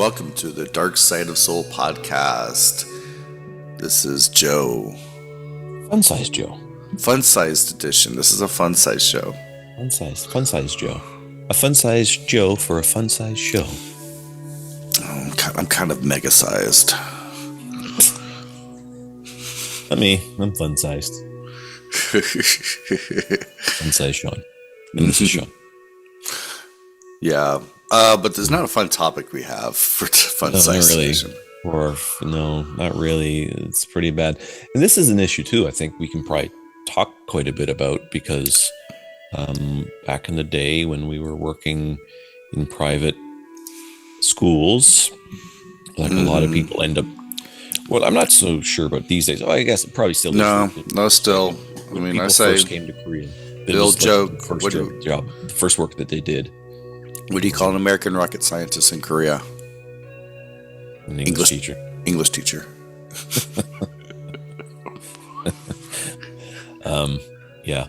welcome to the Dark Side of Soul podcast. This is Joe. Fun-sized Joe. Fun-sized edition. This is a fun-sized show. Fun-sized Joe. A fun-sized Joe for a fun-sized show. I'm kind of mega-sized. Not me. I'm fun-sized. Fun-sized Sean. And this is Sean. Yeah. But there's not a fun topic we have for fun-sized edition. No, not really. It's pretty bad. And this is an issue too. I think we can probably talk quite a bit about because back in the day when we were working in private schools, like a lot of people end up. Well, I'm not so sure about these days. Oh, I guess it probably still is. No, still. I mean, I say first came to Korea. The old joke. The first work that they did. What do you call an American rocket scientist in Korea? An English teacher. English teacher. Yeah.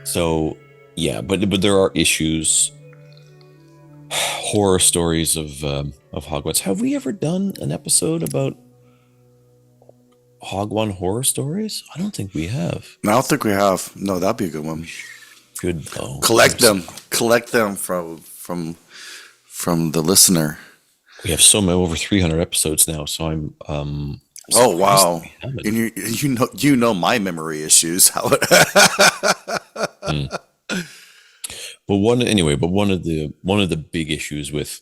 So, yeah, but there are issues, horror stories of Hogwarts. Have we ever done an episode about Hogwarts horror stories? I don't think we have. I don't think we have. No, that'd be a good one. Good though. Collect them from the listener. We have over 300 episodes now, so I'm oh wow! And you know my memory issues. How? But one of the big issues with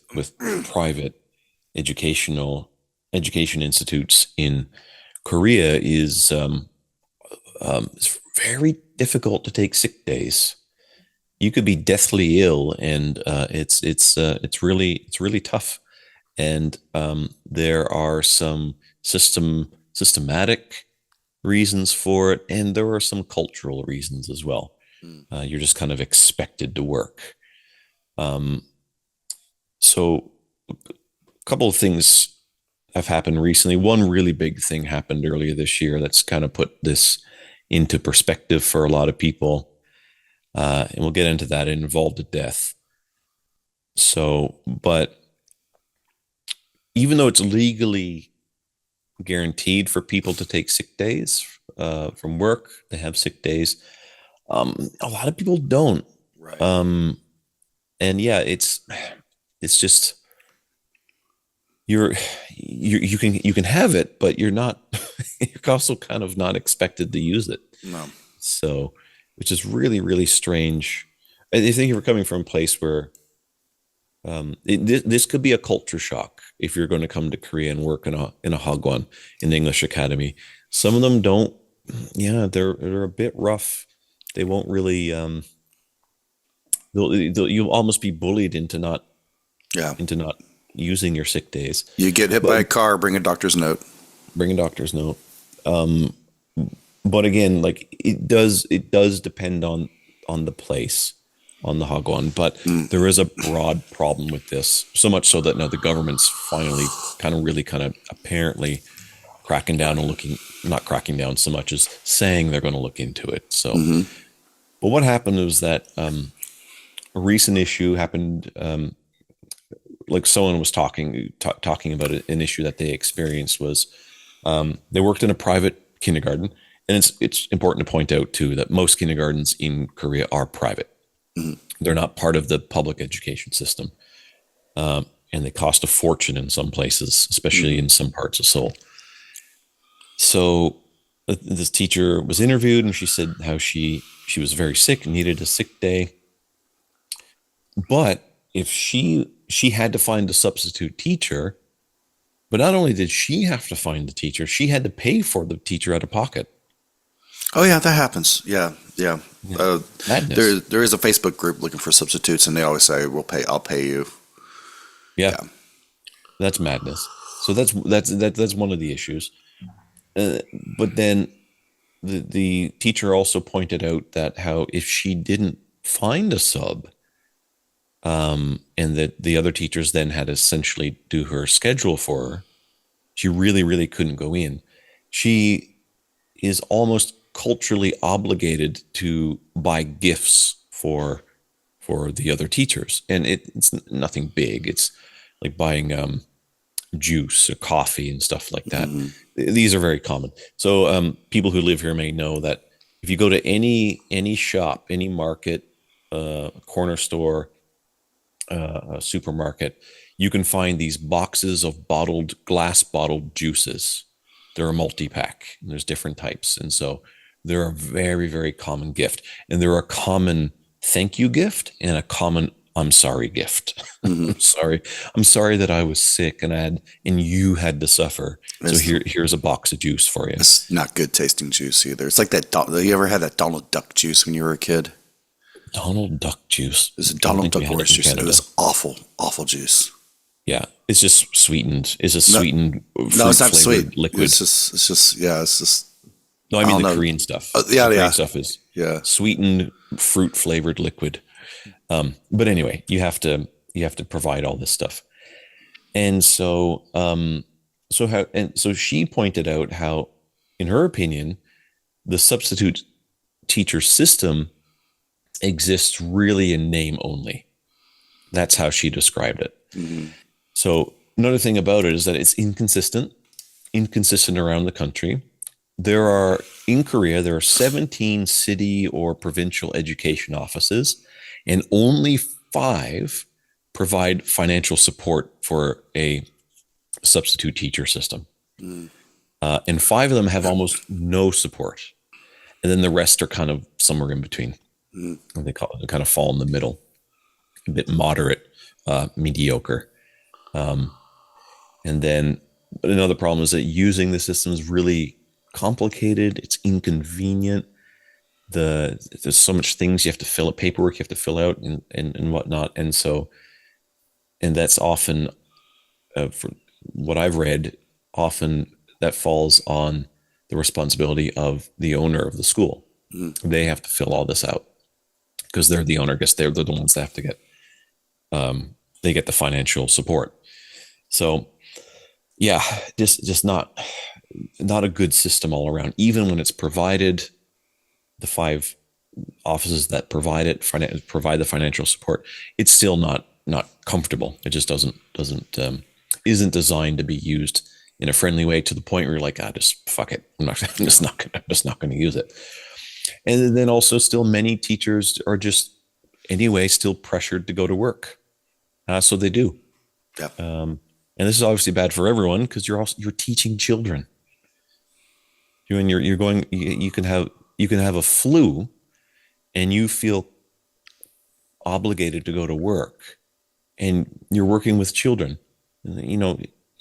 private education institutes in Korea is it's very difficult to take sick days. You could be deathly ill, and it's really tough. And there are some systematic reasons for it, and there are some cultural reasons as well. You're just kind of expected to work. So a couple of things have happened recently. One really big thing happened earlier this year that's kind of put this into perspective for a lot of people. And we'll get into that. It involved a death. So, but even though it's legally guaranteed for people to take sick days from work, they have sick days. A lot of people don't. Right. And yeah, it's just you can have it, but you're also kind of not expected to use it. No. So, which is really, really strange. I think you're coming from a place where this could be a culture shock if you're going to come to Korea and work in a hagwon, in the English academy. Some of them don't. Yeah, they're a bit rough. They won't really. You'll almost be bullied into not using your sick days. You get hit by a car, bring a doctor's note. Bring a doctor's note. But again, like it does depend on the place, on the hagwon. But there is a broad problem with this, so much so that now the government's finally kind of apparently cracking down and not cracking down so much as saying they're going to look into it. So, but what happened was that a recent issue happened. Like someone was talking about an issue that they experienced was they worked in a private kindergarten, and it's important to point out too that most kindergartens in Korea are private. They're not part of the public education system, and they cost a fortune in some places, especially in some parts of Seoul. So this teacher was interviewed, and she said how she was very sick and needed a sick day, but if she had to find a substitute teacher, but not only did she have to find the teacher, she had to pay for the teacher out of pocket. Oh yeah, that happens. Yeah. Madness. There is a Facebook group looking for substitutes, and they always say, I'll pay you." Yeah. That's madness. So that's one of the issues. But then the teacher also pointed out that how if she didn't find a sub, and that the other teachers then had to essentially do her schedule for her, she really, really couldn't go in. She is almost culturally obligated to buy gifts for the other teachers, and it's nothing big. It's like buying juice or coffee and stuff like that. Mm-hmm. These are very common. So people who live here may know that if you go to any shop, any market, corner store, a supermarket, you can find these boxes of glass bottled juices. They're a multi-pack. And there's different types, and so they're a very, very common gift. And they're a common thank you gift and a common I'm sorry gift. Mm-hmm. I'm sorry that I was sick and you had to suffer. So It's, here's a box of juice for you. it's not good tasting juice either. It's like that. You ever had that Donald Duck juice when you were a kid? Donald Duck juice. It was a I don't Donald think we Duck had it orange in juice. It Canada. was awful, awful juice. Yeah, it's just sweetened. It's a No, sweetened no, fruit it's not sweet. flavored liquid. Yeah, it's just, No, I I mean don't the know. Korean stuff. Yeah, The Korean yeah, stuff is yeah. sweetened fruit flavored liquid. But anyway, you have to provide all this stuff. And so she pointed out how, in her opinion, the substitute teacher system exists really in name only. That's how she described it. Mm-hmm. So another thing about it is that it's inconsistent around the country. In Korea, there are 17 city or provincial education offices, and only 5 provide financial support for a substitute teacher system. Mm-hmm. And 5 of them have almost no support. And then the rest are kind of somewhere in between. Mm-hmm. They kind of fall in the middle, a bit moderate, mediocre. And then another problem is that using the system is really complicated. It's inconvenient. There's so much things you have to fill out, paperwork you have to fill out, and whatnot. And that's often, for what I've read, often that falls on the responsibility of the owner of the school. Mm-hmm. They have to fill all this out because they're the owner. I guess they're the ones that have to get they get the financial support. So yeah, just not a good system all around. Even when it's provided, the 5 offices that provide the financial support, it's still not comfortable. It just isn't designed to be used in a friendly way to the point where you're like, just fuck it. I'm just not going to use it. And then also, still many teachers are just anyway still pressured to go to work, so they do. Yeah. And this is obviously bad for everyone because you're teaching children. You're going. You can have a flu, and you feel obligated to go to work, and you're working with children.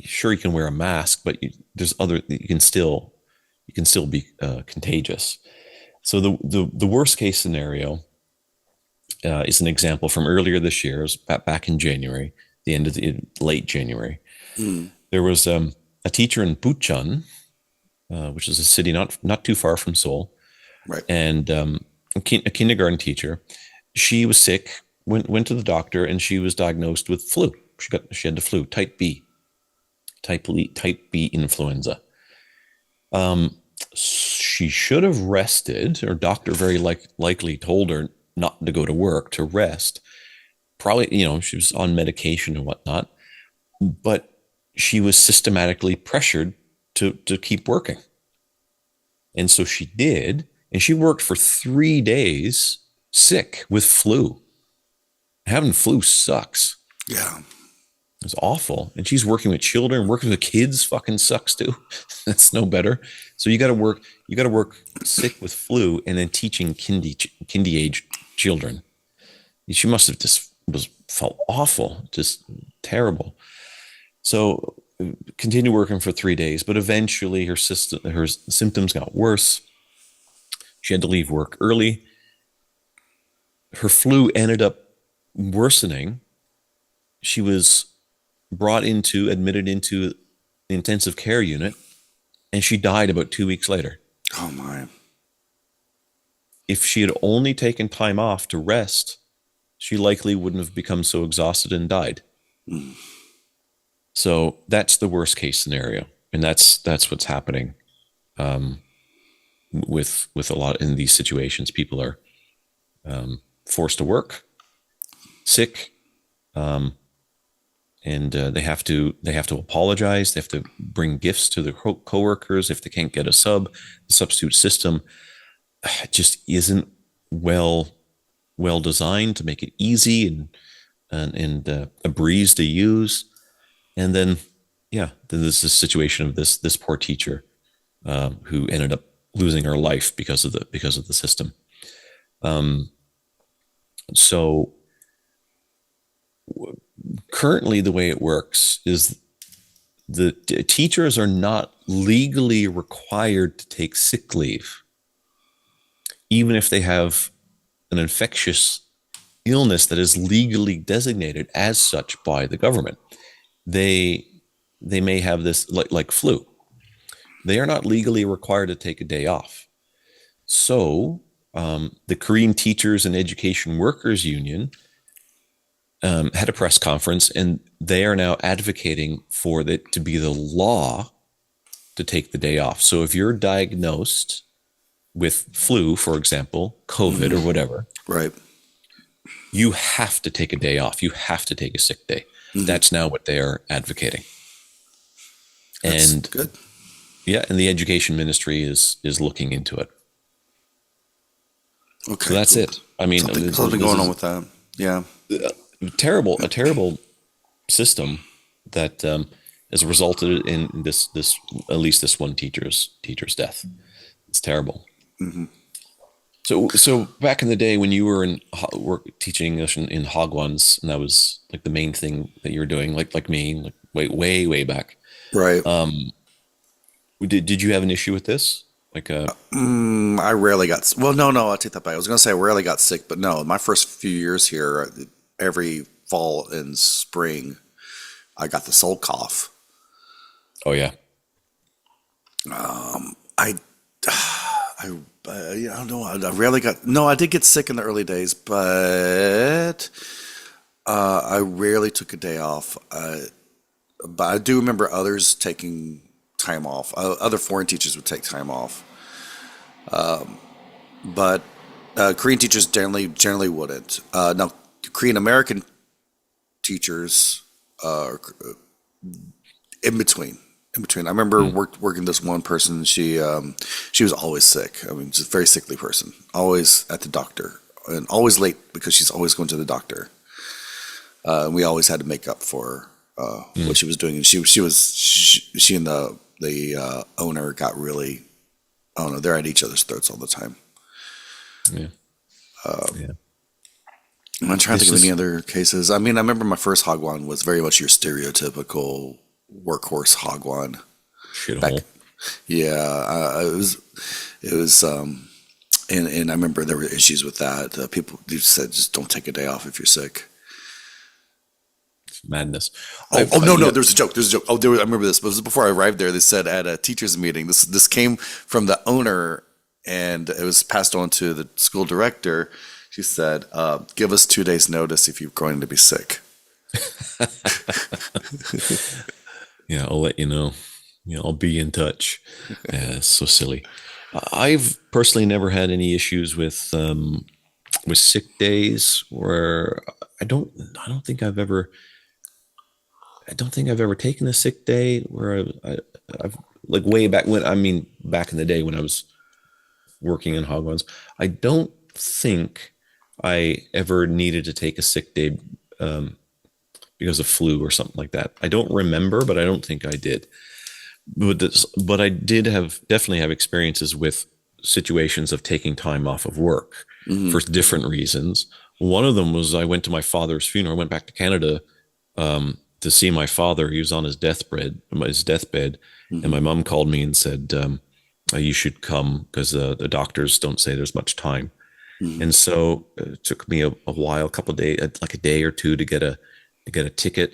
Sure, you can wear a mask, but you can still be contagious. So the worst case scenario is an example from earlier this year. It was back in January, late January. Mm-hmm. There was a teacher in Bucheon, which is a city not too far from Seoul, Right. and a kindergarten teacher. She was sick, went to the doctor, and she was diagnosed with flu. She had the flu, type B influenza. She should have rested. Her doctor very likely told her not to go to work, to rest. Probably, she was on medication and whatnot, but she was systematically pressured to keep working. And so she did, and she worked for 3 days sick with flu. Having flu sucks. Yeah. It's awful. And she's working with children, working with kids fucking sucks too. That's no better. So you got to work sick with flu and then teaching kindy age children. She must have just felt awful, just terrible. So continued working for 3 days, but eventually her symptoms got worse. She had to leave work early. Her flu ended up worsening. She was admitted into the intensive care unit, and she died about 2 weeks later. Oh my. If she had only taken time off to rest, she likely wouldn't have become so exhausted and died. Mm. So that's the worst case scenario, and that's what's happening with a lot in these situations. People are forced to work, sick, and they have to apologize. They have to bring gifts to their coworkers if they can't get a sub. The substitute system just isn't well designed to make it easy and a breeze to use. And then, yeah, then there's this situation of this poor teacher who ended up losing her life because of the system. Um, so currently, the way it works is the teachers are not legally required to take sick leave, even if they have an infectious illness that is legally designated as such by the government. They they may have this like flu. They are not legally required to take a day off. So the Korean Teachers and Education Workers Union had a press conference, and they are now advocating for it to be the law to take the day off. So if you're diagnosed with flu, for example, COVID or whatever, Right. you have to take a day off. You have to take a sick day. That's now what they are advocating. That's And good. yeah, and the education ministry is looking into it. Okay. So that's Cool. it. I mean, Something this going on is with that. Yeah. a terrible system that has resulted in this at least this one teacher's death. It's terrible. So back in the day when you were in work teaching English in Hagwons, and that was like the main thing that you were doing, like me, like way back. Right. Did you have an issue with this? Like I rarely got. Well, no, I take that back. I was going to say I rarely got sick, but no. My first few years here, every fall and spring, I got the Seoul cough. oh yeah, I, I don't know. I rarely got. No, I did get sick in the early days, but I rarely took a day off. But I do remember others taking time off. Other foreign teachers would take time off, but Korean teachers generally wouldn't. Now, Korean American teachers are in between. In between, I remember working this one person. She was always sick. I mean, just a very sickly person. Always at the doctor, and always late because she's always going to the doctor. And we always had to make up for what she was doing. And she and the owner got really. I don't know. They're at each other's throats all the time. yeah, yeah. I'm not trying to This think of any is other cases. I mean, I remember my first hagwon was very much your stereotypical workhorse hagwon. Back, shithole. yeah, it was, and I remember there were issues with that. People said just don't take a day off if you're sick. It's madness. Oh no, there's a joke. There's a joke. I remember this, but it was before I arrived there. They said at a teachers meeting, this came from the owner, and it was passed on to the school director. She said, "Give us 2 days notice if you're going to be sick." Yeah, I'll let you know. I'll be in touch. Yeah, it's so silly. I've personally never had any issues with sick days where I don't think I've ever taken a sick day where I've like way back when, I mean, back in the day when I was working in Hogwarts, I don't think I ever needed to take a sick day because of flu or something like that. I don't remember, but I don't think I did. But I definitely have experiences with situations of taking time off of work for different reasons. One of them was I went to my father's funeral. I went back to Canada to see my father. He was on his deathbed, and my mom called me and said, "You should come because the doctors don't say there's much time." And so it took me a while, a couple of days, like a day or two, to get a ticket,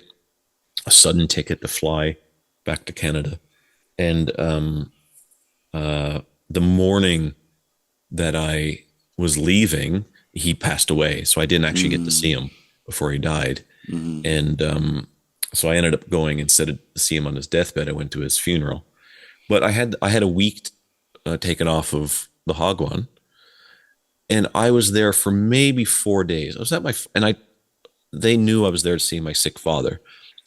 a sudden ticket to fly back to Canada. And the morning that I was leaving, he passed away, so I didn't actually get to see him before he died. And so I ended up going, instead of to see him on his deathbed, I went to his funeral. But I had a week taken off of the Hagwon, and I was there for maybe 4 days. I was at my and I they knew I was there to see my sick father.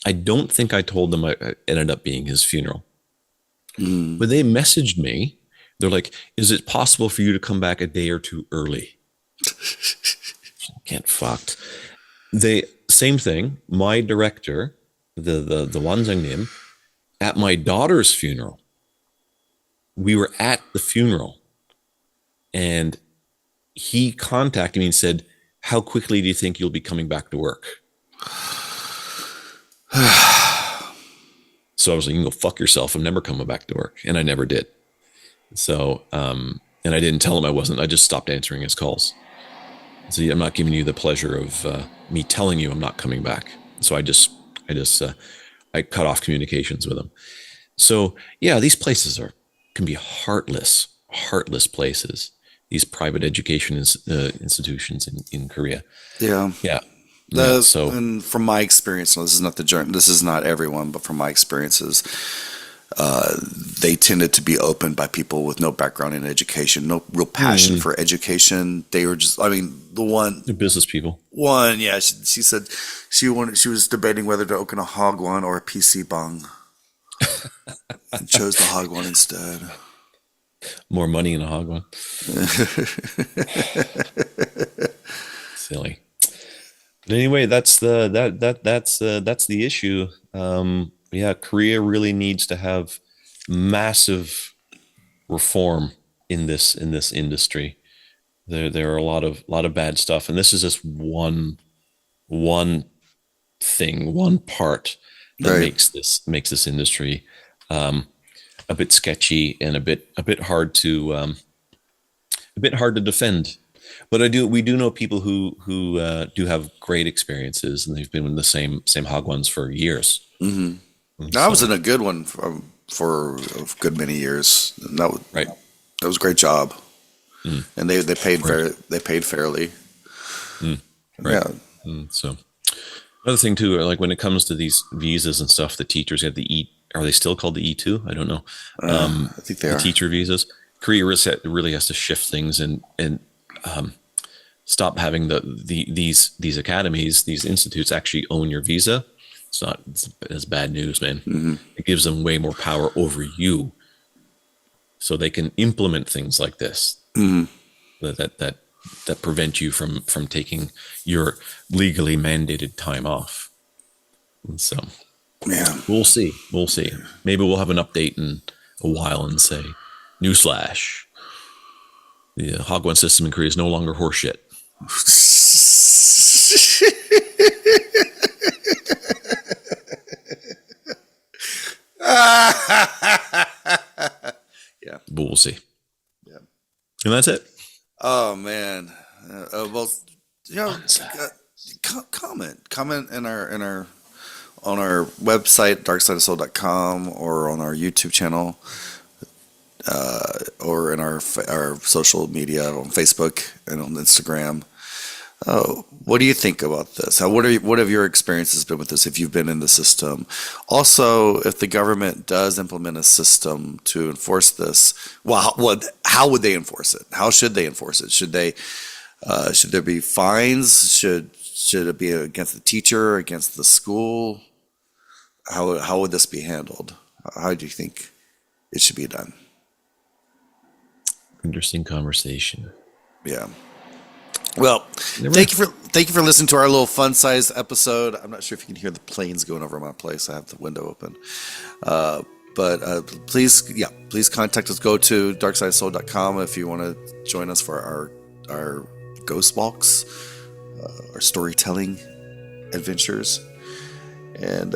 I don't think I told them it ended up being his funeral. But they messaged me. They're like, is it possible for you to come back a day or two early? Get fucked. They same thing. My director, the Wanzang Nim, at my daughter's funeral. We were at the funeral, and he contacted me and said, "How quickly do you think you'll be coming back to work?" So I was like, "You can go fuck yourself. I'm never coming back to work," and I never did. So, and I didn't tell him I wasn't. I just stopped answering his calls. So I'm not giving you the pleasure of me telling you I'm not coming back. So I cut off communications with him. So yeah, these places can be heartless places. These private education institutions in Korea. Yeah. Yeah, yeah. So And from my experience, this is not this is not everyone, but from my experiences, they tended to be opened by people with no background in education, no real passion for education. They were just, I mean, they're business people. yeah, she said she was debating whether to open a hagwon or a PC bang, and chose the hagwon instead. More money in a hog one. Silly. But anyway, that's the issue. Yeah, Korea really needs to have massive reform in this industry. There are a lot of bad stuff, and this is just one thing, one part that Right. makes this industry a bit sketchy and a bit hard to defend. But we do know people who do have great experiences, and they've been in the same hog for years. And I was so in a good one for a good many years. And right, that was a great job, mm, and they paid right, they paid fairly. right. Yeah. So another thing too, like when it comes to these visas and stuff, the teachers get the Are they still called the E2? I don't know. I think they The are. teacher visas. Korea really has to shift things and stop having these academies, these institutes actually own your visa. It's bad news, man. It gives them way more power over you, so they can implement things like this that prevent you from taking your legally mandated time off. And so Yeah. we'll see. We'll see. Maybe we'll have an update in a while and say, newsflash: the Hagwon system in Korea is no longer horseshit. Yeah. But we'll see. Yeah. And that's it. Oh man. Well, you know, comment in our on our website darksideofsoul.com, or on our YouTube channel, or in our social media on Facebook and on Instagram. Oh, what do you think about this? What have your experiences been with this if you've been in the system? Also, if the government does implement a system to enforce this, well, how would they enforce it? How should they enforce it? Should there be fines? Should it be against the teacher, against the school? How would this be handled? How do you think it should be done? Interesting conversation. Yeah. Well, thank you for listening to our little fun sized episode. I'm not sure if you can hear the planes going over my place. I have the window open. But please contact us. Go to darksidesoul.com if you want to join us for our ghost walks, our storytelling adventures. And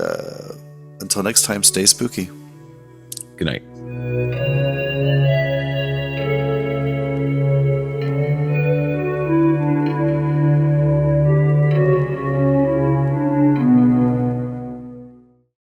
until next time, stay spooky. Good night.